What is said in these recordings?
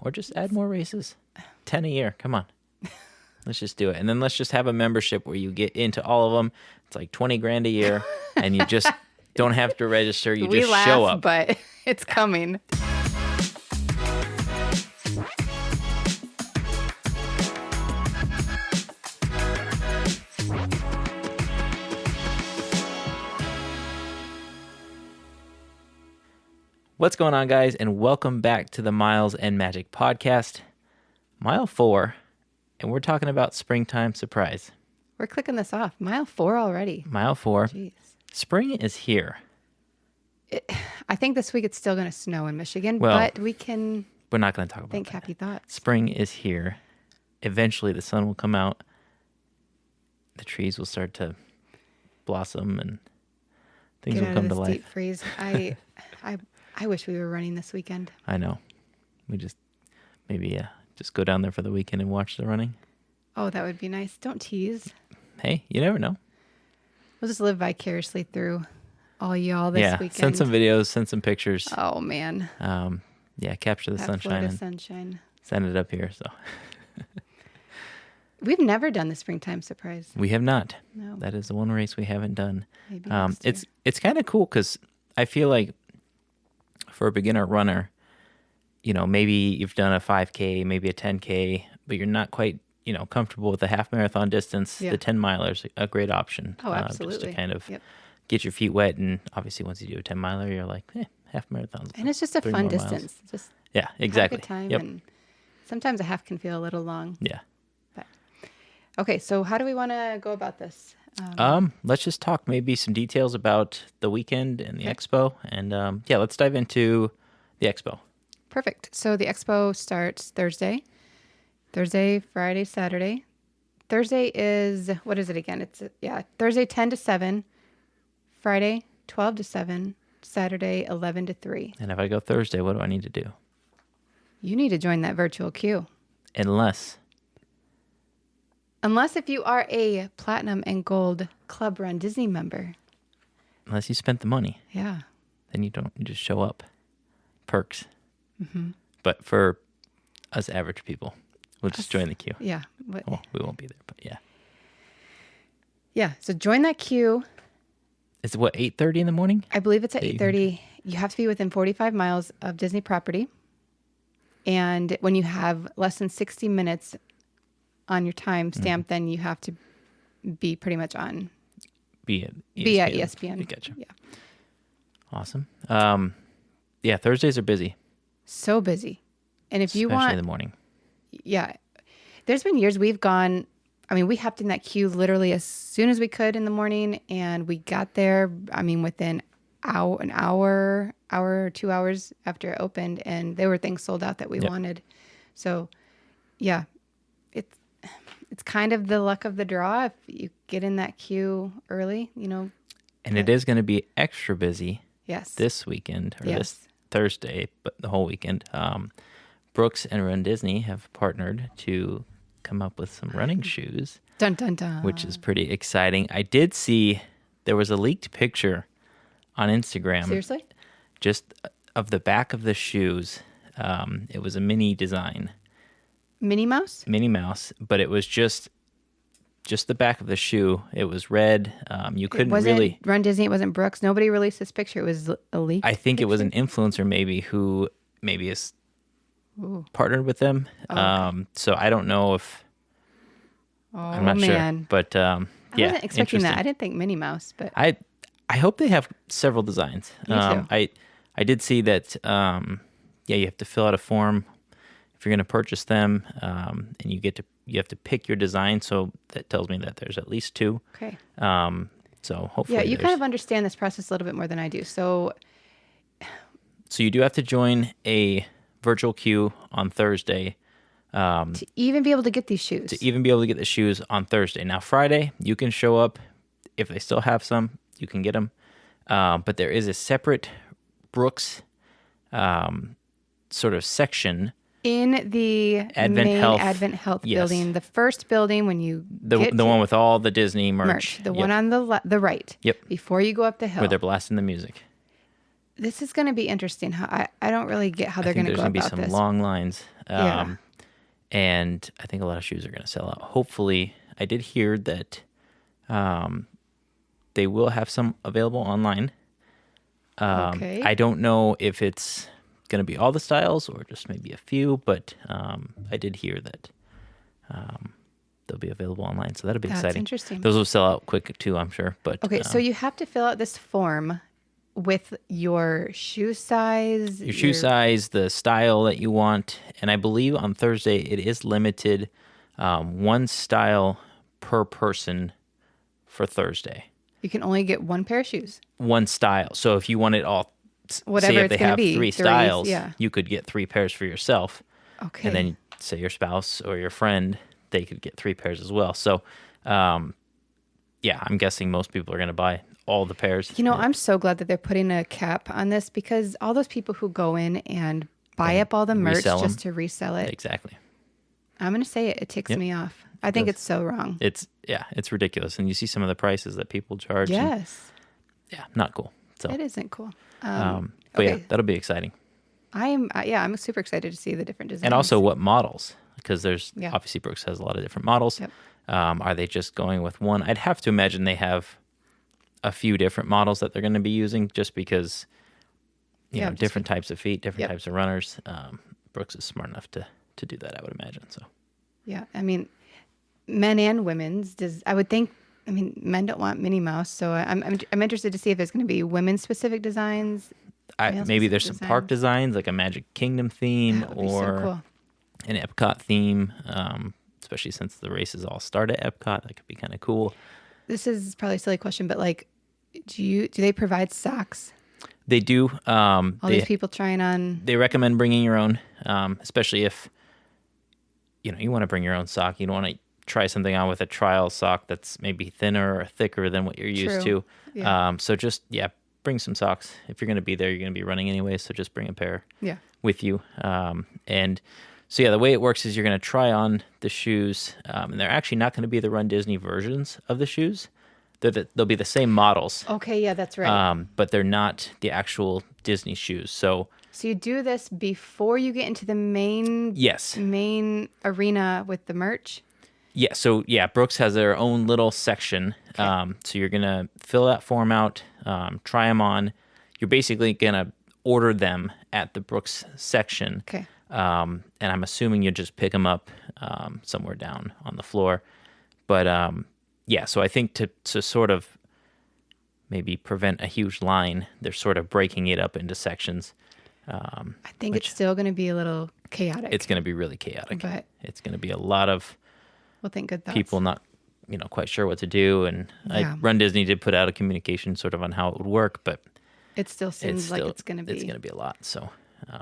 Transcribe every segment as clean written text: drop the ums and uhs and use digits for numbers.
Or just add more races. 10 a year. Come on. Let's just do it. And then let's just have a membership where you get into all of them. It's like 20 grand a year, and you just don't have to register. You just show up. But it's coming. What's going on, guys, and welcome back to the Miles and Magic podcast. Mile 4, and we're talking about springtime surprise. We're clicking this off. Mile 4 already. Mile 4. Jeez. Spring is here. I think this week it's still going to snow in Michigan, Well, but we're not going to talk about think that. happy thoughts. Spring is here. Eventually, the sun will come out. The trees will start to blossom, and things Get will out come of to this life. deep freeze. I wish we were running this weekend. I know. We just maybe just go down there for the weekend and watch the running. Oh, that would be nice. Don't tease. Hey, you never know. We'll just live vicariously through all y'all this weekend. Send some videos, send some pictures. Oh, man. Capture the That sunshine Florida and sunshine. send it up here. So We've never done the springtime surprise. we have not. No. That is the one race we haven't done. Maybe next year. It's kind of cool because I feel like for a beginner runner, maybe you've done a 5K, maybe a 10K, but you're not quite, comfortable with the half marathon distance. Yeah. The 10 miler is a great option. Oh, absolutely. Just to kind of Yep. get your feet wet. And obviously once you do a 10 miler, you're like, half marathons. And it's just a 3 fun more miles. distance. Just Yeah, exactly. have a good time. Yep. And sometimes a half can feel a little long. Yeah. But okay, so how do we want to go about this? Let's just talk maybe some details about the weekend and the Okay. expo. And let's dive into the expo. Perfect. So the expo starts Thursday, Friday, Saturday. Thursday is, what is it again? Thursday 10 to 7, Friday 12 to 7, Saturday 11 to 3. And if I go Thursday, what do I need to do? You need to join that virtual queue. Unless Unless if you are a Platinum and Gold Club runDisney member. you spent the money, Yeah. then you just show up. Perks. Mm-hmm. But for us average people, we'll just join the queue. Yeah. But, Well, we won't be there, but yeah. yeah. So join that queue. It's what, 8:30 in the morning? I believe it's at 8:30. You have to be within 45 miles of Disney property. And when you have less than 60 minutes on your time stamp, then you have to be pretty much on. Be at ESPN. Gotcha. Yeah. Awesome. Thursdays are busy. So busy. And if you Especially want, in the morning. yeah, there's been years we've gone, we hopped in that queue literally as soon as we could in the morning, and we got there, within an hour or 2 hours after it opened, and there were things sold out that we wanted. So, yeah, it's kind of the luck of the draw if you get in that queue early, And it is going to be extra busy Yes. this weekend, or Yes. this Thursday, but the whole weekend. Brooks and runDisney have partnered to come up with some running shoes, Dun, dun, dun. which is pretty exciting. I did see there was a leaked picture on Instagram. Seriously? Just of the back of the shoes. It was a mini design, Minnie Mouse? Minnie Mouse, but it was just the back of the shoe. It was red. You couldn't It wasn't really. runDisney. It wasn't Brooks. Nobody released this picture. It was a leak. I think it was an influencer maybe who maybe is partnered with them. okay. So I don't know if I'm not man. sure, but I wasn't expecting that. I interesting. didn't think Minnie Mouse, but I hope they have several designs. Me too. I did see that. You have to fill out a form if you're going to purchase them, and you have to pick your design. So that tells me that there's at least 2. okay. So hopefully, Yeah, you kind there's- of understand this process a little bit more than I do. So So you do have to join a virtual queue on Thursday. to even be able to get these shoes, To even be able to get the shoes on Thursday. Now, Friday, you can show up. If they still have some, you can get them. But there is a separate Brooks sort of section. in the Advent main Health. Advent Health Yes. building, the first building when you The get one to with all the Disney merch. the Yep. one on the right. Yep. Before you go up the hill. Where they're blasting the music. this is going to be interesting. How I don't really get how they're going to go about there's this. going to be some long lines. Yeah. And I think a lot of shoes are going to sell out. Hopefully, I did hear that they will have some available online. Okay. I don't know if it's going to be all the styles or just maybe a few, but I did hear that they'll be available online. So that'll be That's exciting. interesting. Those will sell out quick too, I'm sure. But Okay, so you have to fill out this form with your shoe size. your shoe size, the style that you want, and I believe on Thursday it is limited one style per person for Thursday. You can only get one pair of shoes. One style. So if you want it all, Whatever say if it's they gonna have be, three three, styles, yeah. you could get 3 pairs for yourself. Okay. And then say your spouse or your friend, they could get 3 pairs as well. So, yeah, I'm guessing most people are going to buy all the pairs. You know, I'm so glad that they're putting a cap on this because all those people who go in and buy up all the merch resell just them. to resell it, Exactly. I'm going to say it ticks Yep. me off. I think does. it's so wrong. It's ridiculous. And you see some of the prices that people charge. and, Yes, yeah, not cool. So, it isn't cool. but okay. yeah, that'll be exciting. I'm super excited to see the different designs. And also what models, because there's Yeah. obviously Brooks has a lot of different models. Yep. Are they just going with one? I'd have to imagine they have a few different models that they're going to be using just because, you know, just different types of feet, different Yep. types of runners. Brooks is smart enough to do that, I would imagine. So Yeah, I mean, men and women's. I would think. I mean, men don't want Minnie Mouse, so I'm interested to see if there's going to be women's specific designs. maybe there's some specific park designs, like a Magic Kingdom theme That would be so or cool. an Epcot theme, especially since the races all start at Epcot. That could be kind of cool. This is probably a silly question, but like, do they provide socks? They do. All these people trying on. They recommend bringing your own, especially if you want to bring your own sock. You don't want to try something on with a trial sock that's maybe thinner or thicker than what you're used True. to. Yeah. So just bring some socks. If you're going to be there, you're going to be running anyway. So just bring a pair Yeah. with you. And so the way it works is you're going to try on the shoes, and they're actually not going to be the runDisney versions of the shoes. They'll be the same models. Okay. Yeah, that's right. But they're not the actual Disney shoes. So you do this before you get into the main yes. main arena with the merch. Yeah, so Brooks has their own little section. Okay. So you're gonna fill that form out, try them on. You're basically gonna order them at the Brooks section. Okay. And I'm assuming you just pick them up somewhere down on the floor. But so I think to sort of maybe prevent a huge line, they're sort of breaking it up into sections. I think it's still going to be a little chaotic. It's going to be really chaotic. But it's going to be a lot of we'll think good thoughts. people not quite sure what to do, and Yeah. runDisney did put out a communication sort of on how it would work, but It still seems like it's going to be. it's going to be a lot. So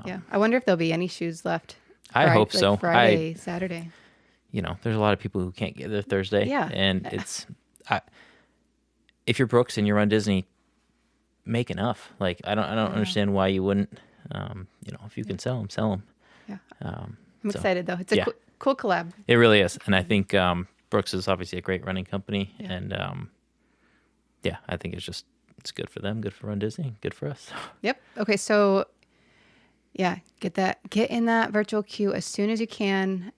Yeah. I wonder if there'll be any shoes left. I hope so. Friday, Saturday. There's a lot of people who can't get there Thursday. Yeah. And if you're Brooks and you run Disney, make enough. Like I don't understand why you wouldn't. If you can sell them. Yeah. Um, I'm so, excited though. It's a yeah. cool collab. It really is, and I think Brooks is obviously a great running company, and I think it's good for them, good for runDisney, good for us. Yep. Okay. So, get in that virtual queue as soon as you can.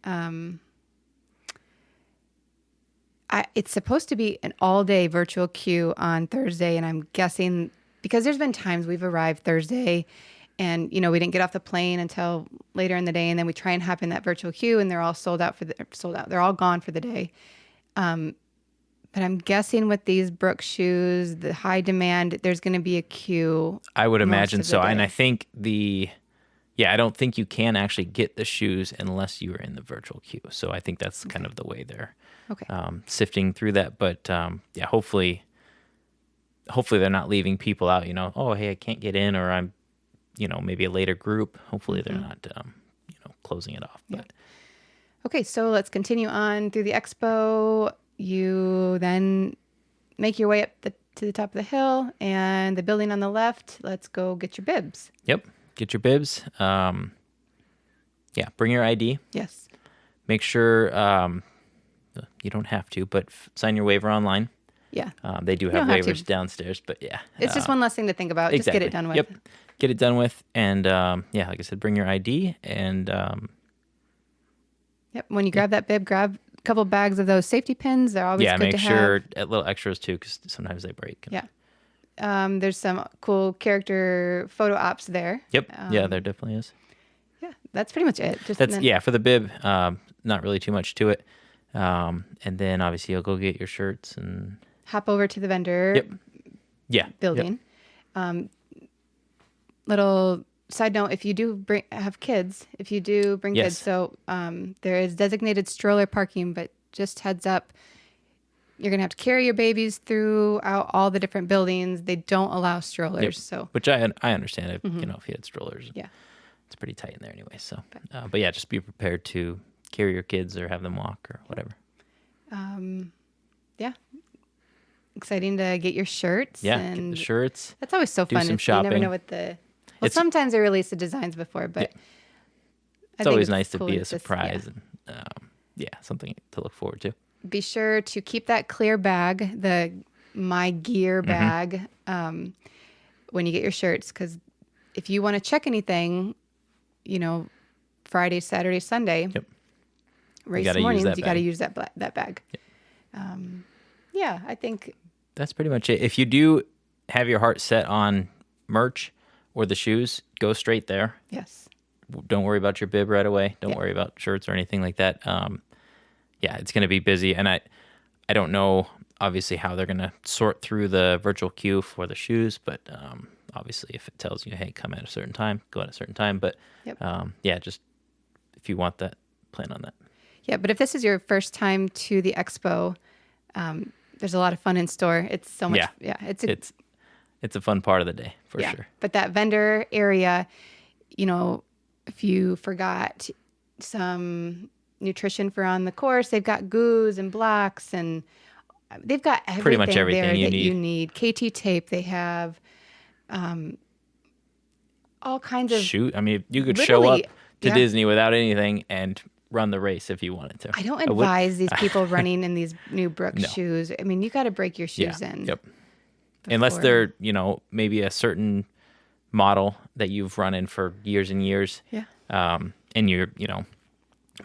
It's supposed to be an all-day virtual queue on Thursday, and I'm guessing because there's been times we've arrived Thursday, and we didn't get off the plane until later in the day, and then we try and hop in that virtual queue, and they're all sold out. They're all gone for the day. But I'm guessing with these Brooks shoes, the high demand, there's going to be a queue. I would most imagine of the so. day. And I think I don't think you can actually get the shoes unless you are in the virtual queue. So I think that's kind of the way they're Okay. sifting through that. But hopefully they're not leaving people out, oh, hey, I can't get in, or I'm, maybe a later group. Hopefully they're not, closing it off. But Okay, so let's continue on through the expo. You then make your way up to the top of the hill and the building on the left. Let's go get your bibs. Yep. Get your bibs. Bring your ID. Yes. Make sure you don't have to, but sign your waiver online. Yeah. They do You have don't have to. waivers downstairs, but yeah. It's just one less thing to think about. Just get it done with. Yep. Get it done with. And yeah, like I said, bring your ID. And yep. When you grab that bib, grab a couple bags of those safety pins. They're always good make to sure have. little extras too, because sometimes they break. Yeah. There's some cool character photo ops there. Yep. Yeah, there definitely is. Yeah, that's pretty much it. For the bib, not really too much to it. And then obviously you'll go get your shirts and hop over to the vendor building. Yep. Little side note, if you do have kids, kids, so there is designated stroller parking, but just heads up, you're going to have to carry your babies throughout all the different buildings. They don't allow strollers. Yep. So, which I understand if, if you had strollers. Yeah. It's pretty tight in there anyway. So, but yeah, just be prepared to carry your kids or have them walk or whatever. Yeah. Exciting to get your shirts. Yeah, and get the shirts. That's always so fun. Some shopping. You never know what sometimes they release the designs before, but it's always nice to be a surprise and something to look forward to. Be sure to keep that clear bag, the My Gear bag, when you get your shirts, because if you want to check anything, Friday, Saturday, Sunday, race mornings, you got to use that bag. Yep. I think that's pretty much it. If you do have your heart set on merch or the shoes, go straight there. Yes. Don't worry about your bib right away. Don't worry about shirts or anything like that. It's going to be busy, and I don't know obviously how they're going to sort through the virtual queue for the shoes, but obviously if it tells you, hey, come at a certain time, go at a certain time. But just if you want that, plan on that. Yeah, but if this is your first time to the expo, there's a lot of fun in store. It's so much. Yeah, it's a fun part of the day for sure. But that vendor area, if you forgot some nutrition for on the course, they've got goos and blocks, and they've got everything pretty much everything there you need. KT tape. They have all kinds of. Shoot, I mean, you could show up to Disney without anything and run the race if you wanted to. I don't advise these people running in these new Brooks shoes. I mean, you got to break your shoes in. Yep. Unless they're, maybe a certain model that you've run in for years and years. Yeah. And you're,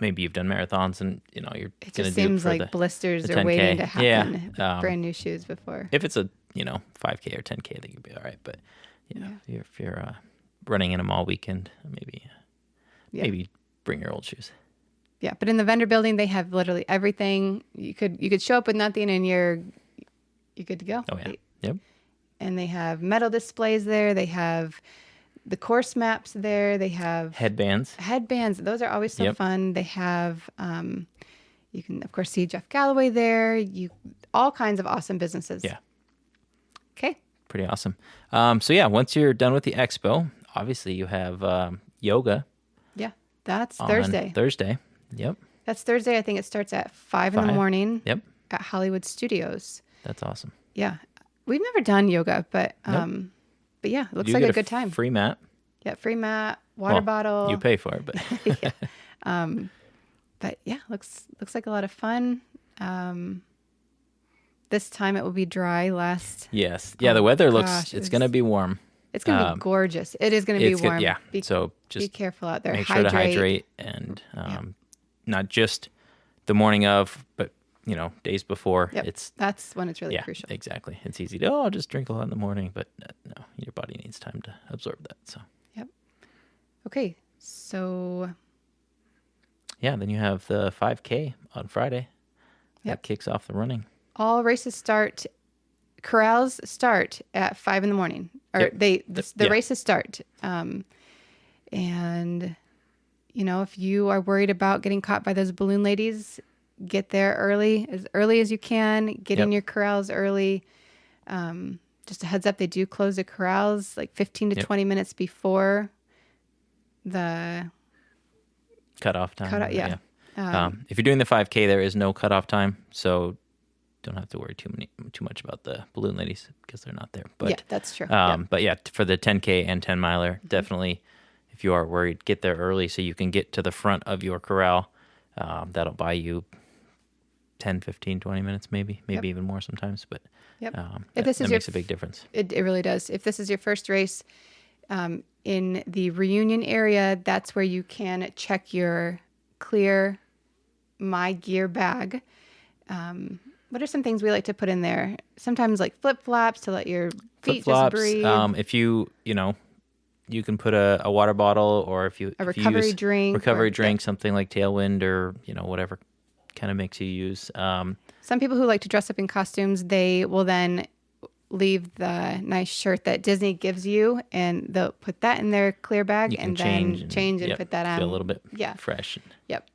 maybe you've done marathons and, you're going to do it for It just seems like blisters are waiting to happen. Brand new shoes before. If it's a, 5K or 10K, I think you'll be all right. But, if you're running in them all weekend, maybe bring your old shoes. Yeah, but in the vendor building, they have literally everything. You could show up with nothing and you're good to go. Oh, yeah. Yep. And they have metal displays there. They have the course maps there. They have headbands. Those are always so fun. They have, you can, of course, see Jeff Galloway there. All kinds of awesome businesses. Yeah. Okay. Pretty awesome. Once you're done with the expo, obviously you have yoga. Yeah, that's Thursday. Yep. That's Thursday. I think it starts at 5 in the morning. Yep. At Hollywood Studios. That's awesome. Yeah. We've never done yoga, but it looks like a good time. Free mat. Yeah, free mat, water bottle. You pay for it, but but yeah, looks like a lot of fun. This time it will be dry. Yes. Yeah, the weather it's going to be warm. It's going to be gorgeous. It is going to be warm. So just be careful out there. Make sure to hydrate and not just the morning of, but days before. Yep. That's when it's really crucial. Exactly. It's easy to I'll just drink a lot in the morning, but no, your body needs time to absorb that. So. Yep. Okay. So. Yeah. Then you have the 5K on Friday. That kicks off the running. All corrals start at 5 in the morning, or the races start. And if you are worried about getting caught by those balloon ladies, get there early as you can. Get in your corrals early. Just a heads up, they do close the corrals like 15 to 20 minutes before the cutoff time. Yeah. If you're doing the 5K, there is no cutoff time, so don't have to worry too much about the balloon ladies because they're not there. But that's true. But for the 10K and 10 miler, definitely, if you are worried, get there early so you can get to the front of your corral. That'll buy you 10, 15, 20 minutes, maybe Yep. even more sometimes. But Yep. that, this is that makes a big difference. It really does. If this is your first race in the reunion area, that's where you can check your clear My Gear bag. What are some things we like to put in there? Sometimes like flip-flops to let your feet just breathe. If you can put a water bottle, or if you recovery use drink, something like Tailwind, or whatever kind of mix you use. Some people who like to dress up in costumes, they will then leave the nice shirt that Disney gives you, and they'll put that in their clear bag, You can and then change and put that on. Feel a little bit fresh. Yep.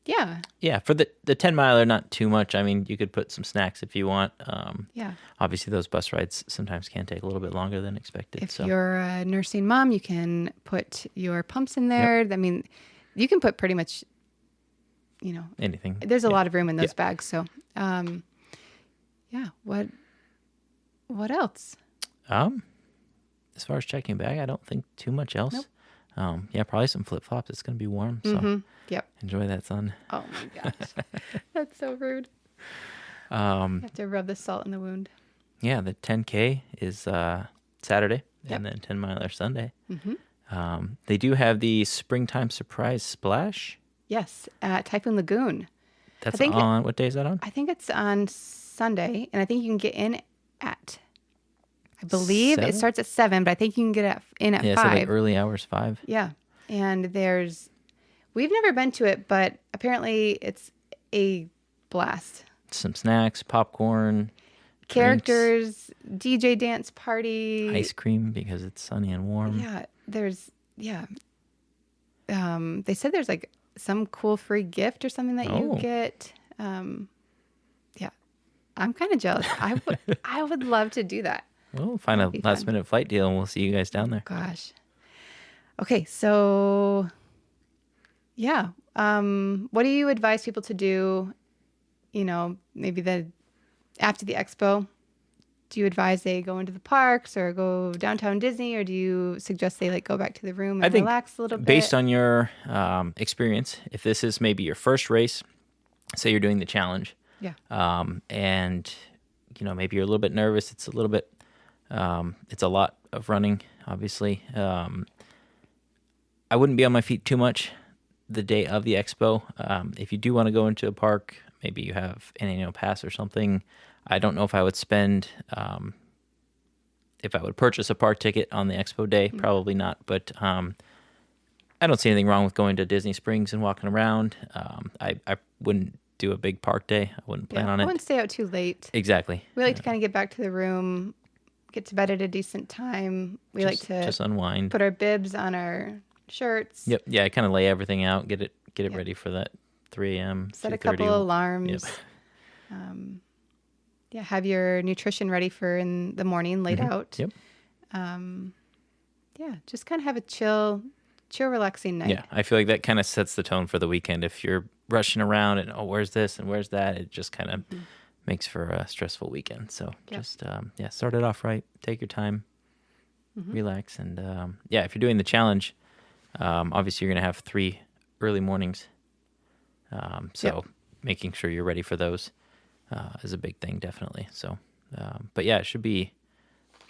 Yeah. Yeah, for the 10 miler, not too much. I mean, you could put some snacks if you want. Yeah. Obviously, those bus rides sometimes can take a little bit longer than expected. If you're a nursing mom, you can put your pumps in there. Yep. I mean, you can put pretty much, anything. There's a lot of room in those bags. So, yeah. What else? As far as checking bag, I don't think too much else. Nope. Yeah, probably some flip flops. It's going to be warm, so Yep. enjoy that sun. Oh my gosh, that's so rude. You have to rub the salt in the wound. Yeah, the 10K is Saturday, Yep. and then 10 miler Sunday. They do have the springtime surprise splash. Yes, at Typhoon Lagoon. That's on, what day is that on? I think it's on Sunday, and I think you can get in at, I believe 7? it starts at 7, but I think you can get in at 5. Yeah, so like early hours, 5. Yeah, and we've never been to it, but apparently it's a blast. Some snacks, popcorn, Characters, DJ dance party. ice cream because it's sunny and warm. Yeah, they said there's like some cool free gift or something that you get. Yeah, I'm kind of jealous. I would love to do that. We'll find a last minute flight deal, and we'll see you guys down there. Gosh. Okay, so yeah, what do you advise people to do? Maybe after the expo. Do you advise they go into the parks or go downtown Disney, or do you suggest they go back to the room and relax a little bit? Based on your experience, if this is maybe your first race, say you're doing the challenge, and maybe you're a little bit nervous. It's a little bit, it's a lot of running, obviously. I wouldn't be on my feet too much the day of the expo. If you do want to go into a park, maybe you have an annual pass or something. I don't know if I would if I would purchase a park ticket on the expo day. Probably not. But I don't see anything wrong with going to Disney Springs and walking around. I wouldn't do a big park day. I wouldn't plan on it. I wouldn't stay out too late. Exactly. We like to kind of get back to the room, get to bed at a decent time. We like to just unwind. Put our bibs on our shirts. Yep. Yeah, I kind of lay everything out, get it ready for that 3 a.m. Set a couple alarms. Yep. Have your nutrition ready for in the morning, laid out. Yep. Just kind of have a chill, relaxing night. Yeah, I feel like that kind of sets the tone for the weekend. If you're rushing around and, where's this and where's that, it just kind of makes for a stressful weekend. So just, start it off right. Take your time, relax. And if you're doing the challenge, obviously you're going to have 3 early mornings. Making sure you're ready for those is a big thing, definitely. So, it should be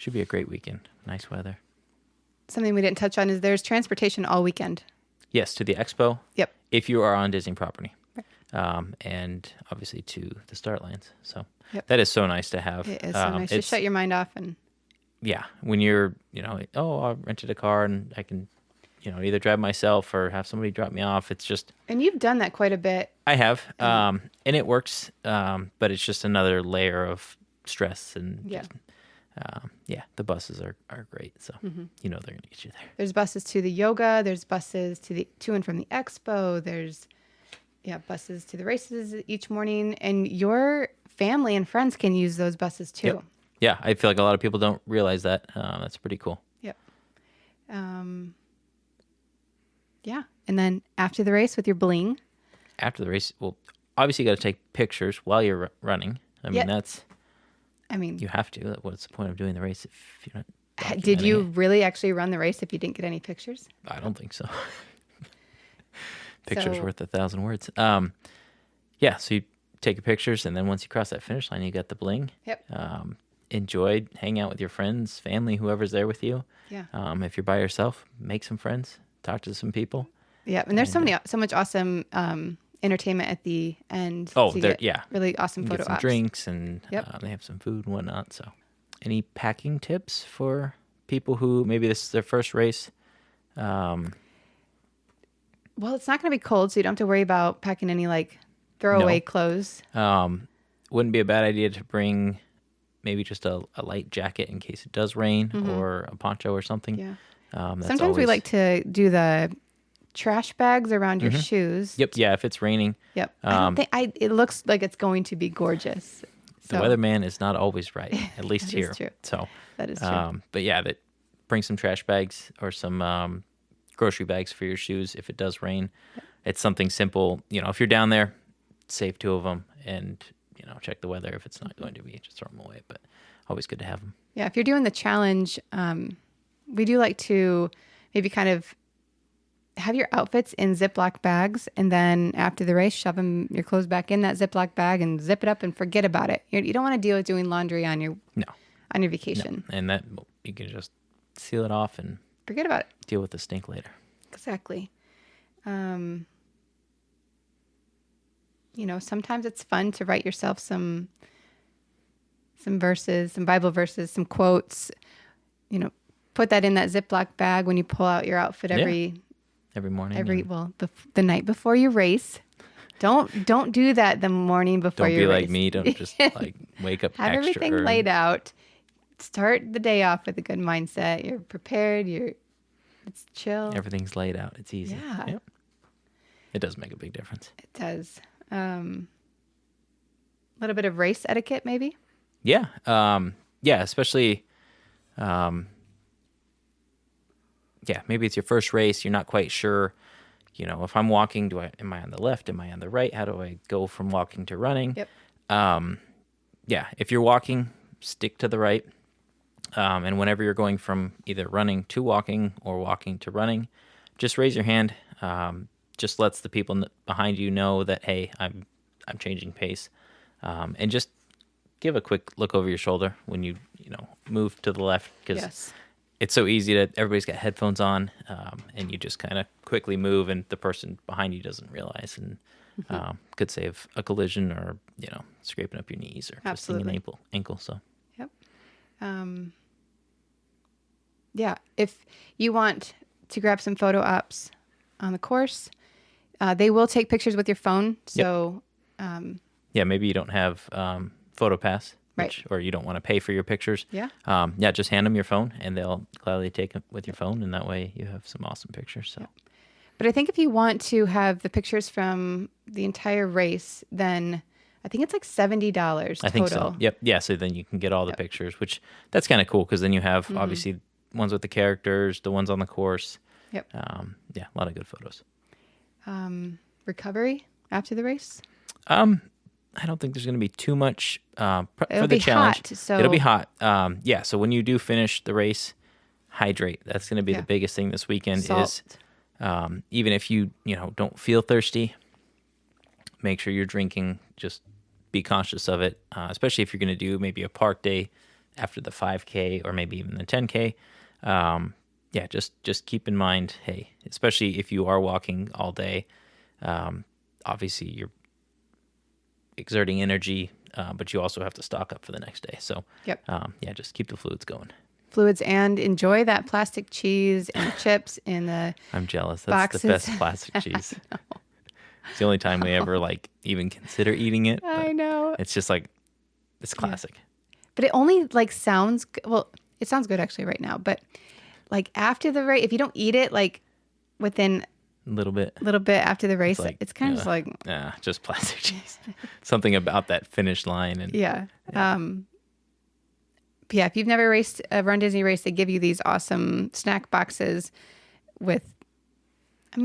a great weekend. Nice weather. Something we didn't touch on is there's transportation all weekend. Yes, to the expo. Yep. If you are on Disney property. Right. And obviously to the start lines. So that is so nice to have. It is so nice to shut your mind off. And yeah, when you're, I rented a car and I can, either drive myself or have somebody drop me off. It's just... And you've done that quite a bit. I have. And it works. But it's just another layer of stress. And the buses are great. So, they're going to get you there. There's buses to the yoga. There's buses to and from the expo. There's, buses to the races each morning. And your family and friends can use those buses too. Yep. Yeah, I feel like a lot of people don't realize that. That's pretty cool. Yep. And then after the race with your bling. After the race, well, obviously you got to take pictures while you're running. I mean, you have to. What's the point of doing the race if you're not? Did you really actually run the race if you didn't get any pictures? I don't think so. Pictures worth 1,000 words. yeah, so you take your pictures, and then once you cross that finish line, you got the bling. Yep. Enjoy, hang out with your friends, family, whoever's there with you. Yeah. If you're by yourself, make some friends, talk to some people. Yeah, and there's so much awesome entertainment at the end. Oh, so you there, get yeah. really awesome You photo get some ops. drinks, and Yep. they have some food and whatnot. So, any packing tips for people who maybe this is their first race? Well, it's not going to be cold, so you don't have to worry about packing any like throwaway No. clothes. Wouldn't be a bad idea to bring maybe just a light jacket in case it does rain, or a poncho or something. Yeah. That's Sometimes we always- like to do the trash bags around your shoes. Yep. Yeah. If it's raining, Yep. I don't think it looks like it's going to be gorgeous. the So weatherman is not always right, at least That is here. true. So, that is true. but yeah, bring some trash bags or some grocery bags for your shoes if it does rain. It's something simple. If you're down there, save 2 of them, and check the weather. If it's not going to be, just throw them away. But always good to have them. Yeah, if you're doing the challenge, we do like to maybe kind of have your outfits in Ziploc bags, and then after the race, shove your clothes back in that Ziploc bag and zip it up and forget about it. You don't want to deal with doing laundry on your vacation. And that you can just seal it off and Forget about it. deal with the stink later. Exactly. Sometimes it's fun to write yourself some verses, some Bible verses, some quotes. Put that in that Ziploc bag when you pull out your outfit every morning. the night before you race. Don't do that the morning before Don't you be race. like me. Don't just like wake up Have extra everything early. laid out. Start the day off with a good mindset. You're prepared. It's chill. Everything's laid out. It's easy. Yeah. Yep. It does make a big difference. It does. A little bit of race etiquette, maybe. Yeah. Especially, maybe it's your first race. You're not quite sure, if I'm walking, am I on the left? Am I on the right? How do I go from walking to running? Yep. If you're walking, stick to the right. And whenever you're going from either running to walking or walking to running, just raise your hand. Just lets the people behind you know that, hey, I'm changing pace. And just give a quick look over your shoulder when you move to the left, because it's so easy to, everybody's got headphones on, and you just kind of quickly move, and the person behind you doesn't realize, and could save a collision or scraping up your knees or twisting an ankle. So Yep. If you want to grab some photo ops on the course, they will take pictures with your phone. So maybe you don't have PhotoPass, Right. or you don't want to pay for your pictures. Yeah. Just hand them your phone, and they'll gladly take it with your phone, and that way you have some awesome pictures. So. But I think if you want to have the pictures from the entire race, then I think it's like $70 total. I think so. Yep. Yeah. So then you can get all the pictures, which that's kind of cool, because then you have obviously ones with the characters, the ones on the course. Yep. A lot of good photos. Recovery after the race? I don't think there's going to be too much for It'll the be challenge. hot, so It'll be hot. So when you do finish the race, hydrate. That's going to be the biggest thing this weekend. Salt. Is even if you don't feel thirsty, make sure you're drinking. Just be conscious of it, especially if you're going to do maybe a park day after the 5K or maybe even the 10K. Just keep in mind, hey, especially if you are walking all day, obviously you're exerting energy, but you also have to stock up for the next day. So, just keep the fluids going. Fluids, and enjoy that plastic cheese and chips in the I'm jealous. That's boxes. the best plastic cheese. It's the only time we ever even consider eating it. I know. It's just it's classic. But it only sounds good. Well, it sounds good actually right now, but after the race, if you don't eat it within A little bit. after the race, it's kind of just just plastic cheese. Something about that finish line. And if you've never raced a Run Disney race, they give you these awesome snack boxes with,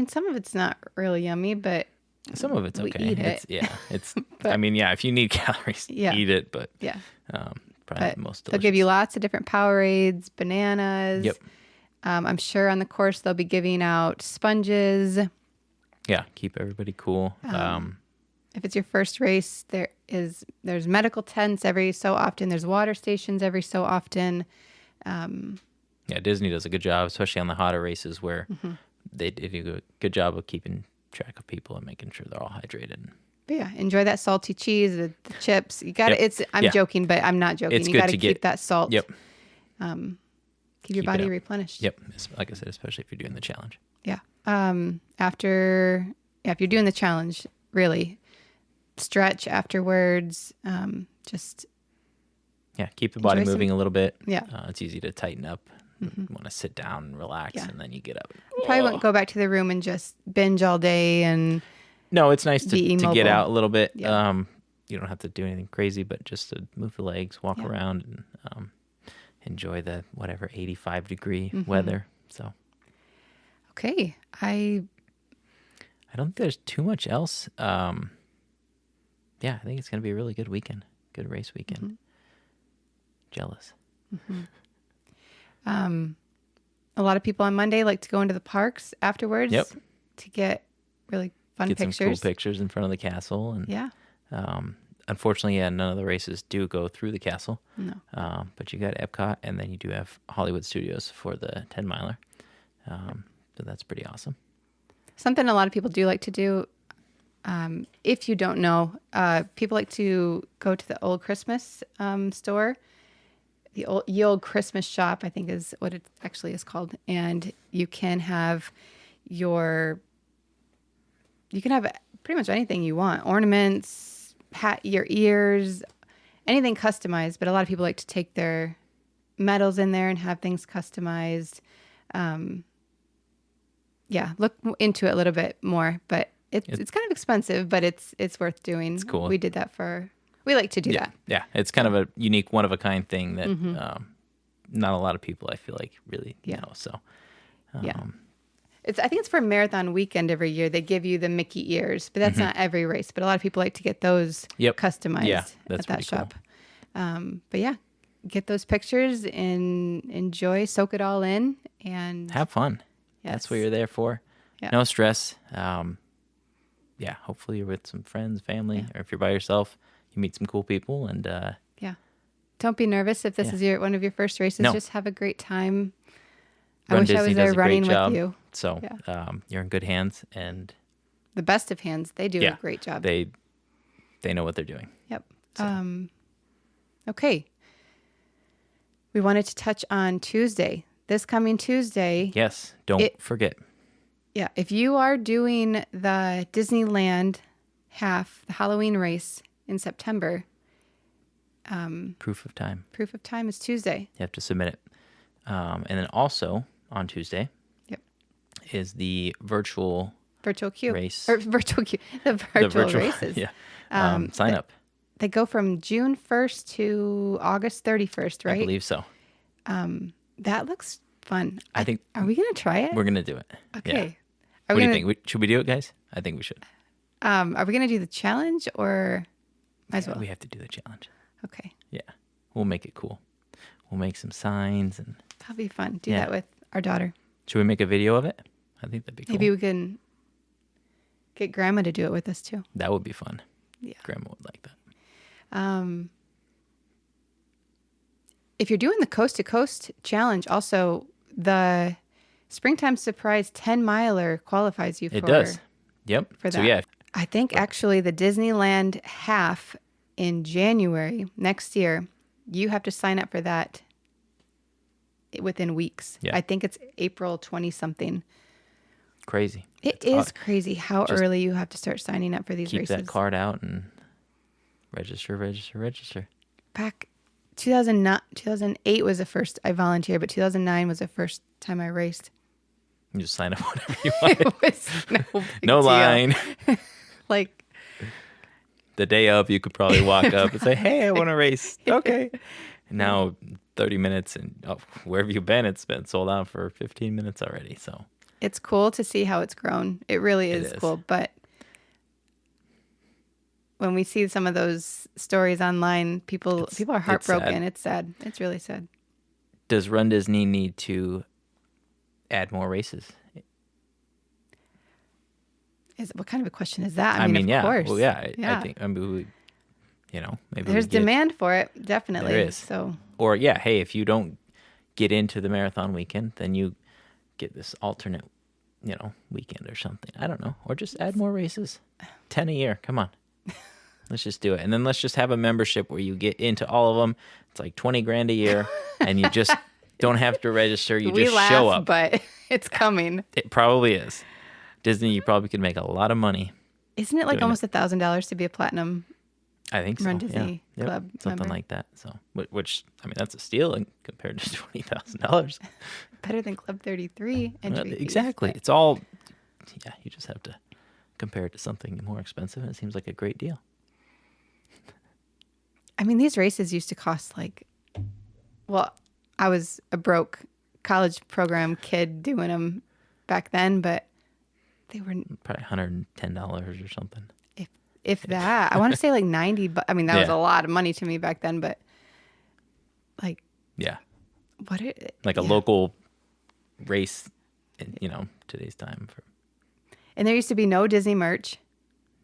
some of it's not really yummy, but some of it's we okay. eat it. It's if you need calories, eat it, but probably but the most delicious. they'll give you lots of different Powerades, bananas. Yep. I'm sure on the course they'll be giving out sponges. Yeah, keep everybody cool. If it's your first race, there's medical tents every so often. There's water stations every so often. Yeah, Disney does a good job, especially on the hotter races where they do a good job of keeping track of people and making sure they're all hydrated. But yeah, enjoy that salty cheese, the chips. You got to. I'm joking, but I'm not joking. It's you good got to to keep get that salt. Yep. Keep your body replenished. Yep. Like I said, especially if you're doing the challenge. Yeah. If you're doing the challenge, really stretch afterwards. Keep the body moving a little bit. Yeah. It's easy to tighten up. You want to sit down and relax, and then you get up. Probably won't go back to the room and just binge all day. And no, it's nice to get out a little bit. Yeah. You don't have to do anything crazy, but just to move the legs, walk around, and enjoy the whatever 85-degree weather. So, okay, I don't think there's too much else. I think it's gonna be a really good weekend, good race weekend. Jealous. A lot of people on Monday like to go into the parks afterwards to get really fun pictures. Some cool pictures in front of the castle. And unfortunately, none of the races do go through the castle. No. But you got Epcot, and then you do have Hollywood Studios for the 10-miler. So that's pretty awesome. Something a lot of people do like to do, if you don't know, people like to go to the Old Christmas store. The old Christmas shop, I think, is what it actually is called. And you can have pretty much anything you want. Ornaments, your ears, anything customized. But a lot of people like to take their medals in there and have things customized. Look into it a little bit more. But it's kind of expensive, but it's worth doing. It's cool. We like to do that. Yeah, it's kind of a unique, one-of-a-kind thing that not a lot of people, I feel like, really know. So, I think it's for Marathon Weekend every year. They give you the Mickey ears, but that's not every race. But a lot of people like to get those customized at that shop. Cool. Get those pictures and enjoy, soak it all in, and have fun. Yes. That's what you're there for. Yeah. No stress. Hopefully you're with some friends, family, or if you're by yourself, you meet some cool people, and don't be nervous if this is one of your first races. No. Just have a great time. Run I wish Disney I was there running job, with you. So you're in good hands, and the best of hands. They do a great job. They know what they're doing. Yep. So. Okay. We wanted to touch on Tuesday. This coming Tuesday. Yes. Don't forget. Yeah. If you are doing the Disneyland half, the Halloween race in September. Proof of time. Proof of time is Tuesday. You have to submit it. And then also on Tuesday is the virtual queue race. Or virtual queue. The virtual races. Yeah. Sign up. They go from June 1st to August 31st, right? I believe so. That looks fun. I think. Are we going to try it? We're going to do it. Okay. Yeah. What do you think? Should we do it, guys? I think we should. Are we going to do the challenge or might as well? We have to do the challenge. Okay. Yeah. We'll make it cool. We'll make some signs and. That'll be fun. Do that with our daughter. Should we make a video of it? I think that'd be cool. Maybe we can get Grandma to do it with us too. That would be fun. Yeah. Grandma would like that. If you're doing the Coast to Coast challenge, also the Springtime Surprise 10-miler qualifies you for it. Does. Yep. For that. So yeah. I think actually the Disneyland half in January next year, you have to sign up for that within weeks. Yeah. I think it's April 20-something. Crazy. It is crazy how early you have to start signing up for these races. Keep that card out and register. Back 2008 was the first I volunteered, but 2009 was the first time I raced. You just sign up whenever you want. It was no big no deal. line. Like the day of, you could probably walk up and say, "Hey, I want to race." Okay. And now 30 minutes, and wherever you've been, it's been sold out for 15 minutes already. So it's cool to see how it's grown. It really is cool, but when we see some of those stories online, people are heartbroken. It's sad. It's really sad. Does Run Disney need to add more races? What kind of a question is that? I mean, of yeah. course. Well, yeah. Yeah. I think, maybe There's demand for it, definitely. There is. So, or yeah, hey, if you don't get into the marathon weekend, then you get this alternate, weekend or something. I don't know. Or just add more races. 10 a year. Come on. Let's just do it. And then let's just have a membership where you get into all of them. It's like 20 grand a year and you just don't have to register. You just show up. But it's coming. It probably is. Disney, you probably could make a lot of money. Isn't it like almost $1,000 to be a platinum? I think so. runDisney Club something member? like that. So, which that's a steal compared to $20,000. Better than Club 33 entry fees, exactly. but- It's all. Yeah, you just have to compare it to something more expensive, and it seems like a great deal. I mean, these races used to cost I was a broke college program kid doing them back then, but they were probably $110 or something. If that. I want to say like 90, but I mean, that was a lot of money to me back then, but like, yeah, a local race in, today's time. And there used to be no Disney merch.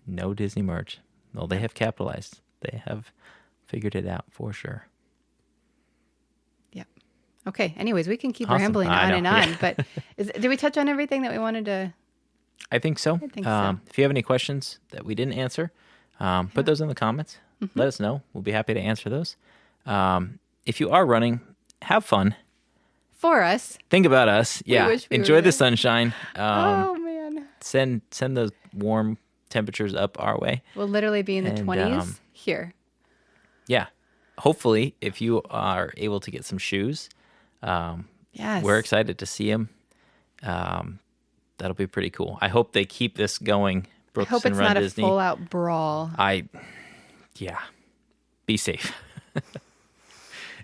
No Disney merch. Well, they have capitalized. They have figured it out for sure. Yep. Okay. Anyways, we can keep Awesome. rambling I on know, and on, but did we touch on everything that we wanted to? I think so. I think so. If you have any questions that we didn't answer, put those in the comments. Mm-hmm. Let us know. We'll be happy to answer those. If you are running, have fun. For us. Think about us. Yeah. Wish we Enjoy were the there. sunshine. Oh, man. Send those warm temperatures up our way. We'll literally be in the 20s here. Yeah. Hopefully, if you are able to get some shoes, yes, we're excited to see them. That'll be pretty cool. I hope they keep this going. Brooks I hope and it's not runDisney. a full-out brawl. Be safe.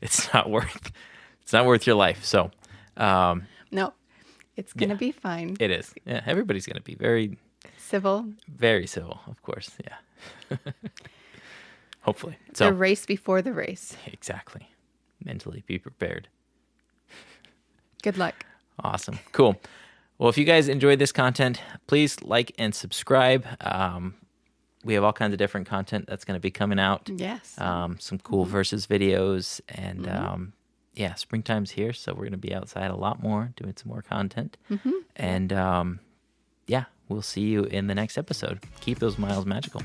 It's not worth your life. So, No, it's going to be fine. It is. Yeah, everybody's going to be very Civil. very civil, of course. Yeah. Hopefully. The race before the race. Exactly. Mentally be prepared. Good luck. Awesome. Cool. Well, if you guys enjoyed this content, please like and subscribe. We have all kinds of different content that's going to be coming out. Yes. Some cool versus videos. And springtime's here. So we're going to be outside a lot more, doing some more content. Mm-hmm. And we'll see you in the next episode. Keep those miles magical.